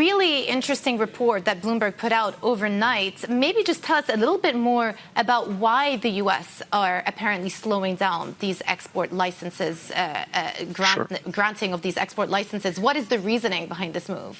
really interesting report that Bloomberg put out overnight. Maybe just tell us a little bit more about why the U.S. are apparently slowing down these export licenses, granting of these export licenses. What is the reasoning behind this move?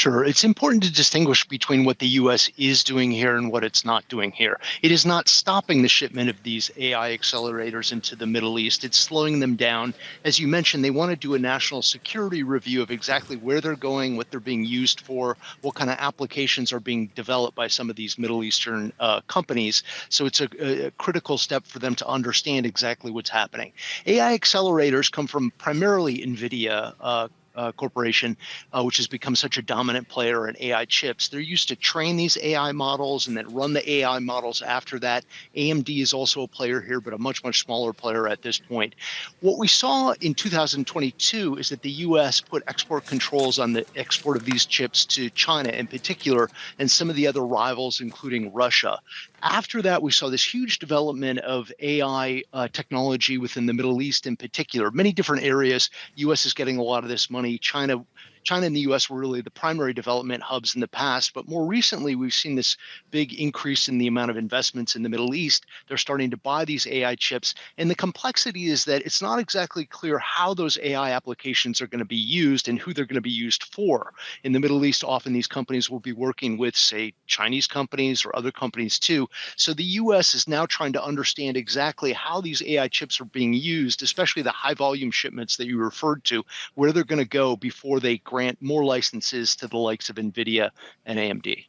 Sure. It's important to distinguish between what the U.S. is doing here and what it's not doing here. It is not stopping the shipment of these AI accelerators into the Middle East. It's slowing them down. As you mentioned, they want to do a national security review of exactly where they're going, what they're being used for, what kind of applications are being developed by some of these Middle Eastern companies. So it's a critical step for them to understand exactly what's happening. AI accelerators come from primarily Nvidia corporation, which has become such a dominant player in AI chips. They're used to train these AI models and then run the AI models after that. AMD is also a player here, but a much, much smaller player at this point. What we saw in 2022 is that the U.S. put export controls on the export of these chips to China in particular, and some of the other rivals, including Russia. After that, we saw this huge development of AI technology within the Middle East in particular. Many different areas. U.S. is getting a lot of this money. China and the U.S. were really the primary development hubs in the past, but more recently, we've seen this big increase in the amount of investments in the Middle East. They're starting to buy these AI chips, and the complexity is that it's not exactly clear how those AI applications are going to be used and who they're going to be used for. In the Middle East, often these companies will be working with, say, Chinese companies or other companies too. So the U.S. is now trying to understand exactly how these AI chips are being used, especially the high volume shipments that you referred to, where they're going to go before they grant more licenses to the likes of Nvidia and AMD.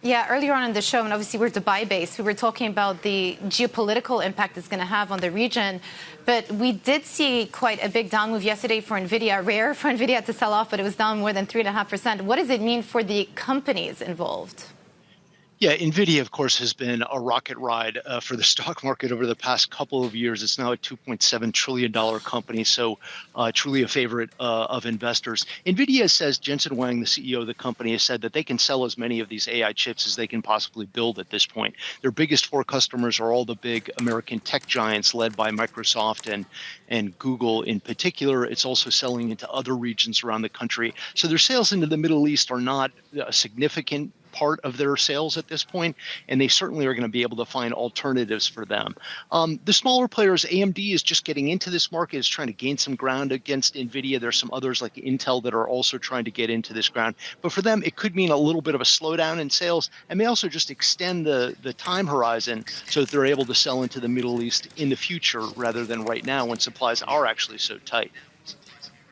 Yeah, earlier on in the show, and obviously we're Dubai-based, we were talking about the geopolitical impact it's going to have on the region. But we did see quite a big down move yesterday for Nvidia. Rare for Nvidia to sell off, but it was down more than 3.5%. What does it mean for the companies involved? Yeah, Nvidia, of course, has been a rocket ride for the stock market over the past couple of years. It's now a $2.7 trillion company, so truly a favorite of investors. Nvidia says, Jensen Huang, the CEO of the company, has said that they can sell as many of these AI chips as they can possibly build at this point. Their biggest four customers are all the big American tech giants led by Microsoft and Google in particular. It's also selling into other regions around the country. So their sales into the Middle East are not a significant part of their sales at this point, and they certainly are going to be able to find alternatives for them. The smaller players, AMD is just getting into this market, is trying to gain some ground against Nvidia. There's some others like Intel that are also trying to get into this ground. But for them, it could mean a little bit of a slowdown in sales, and may also just extend the time horizon so that they're able to sell into the Middle East in the future rather than right now when supplies are actually so tight.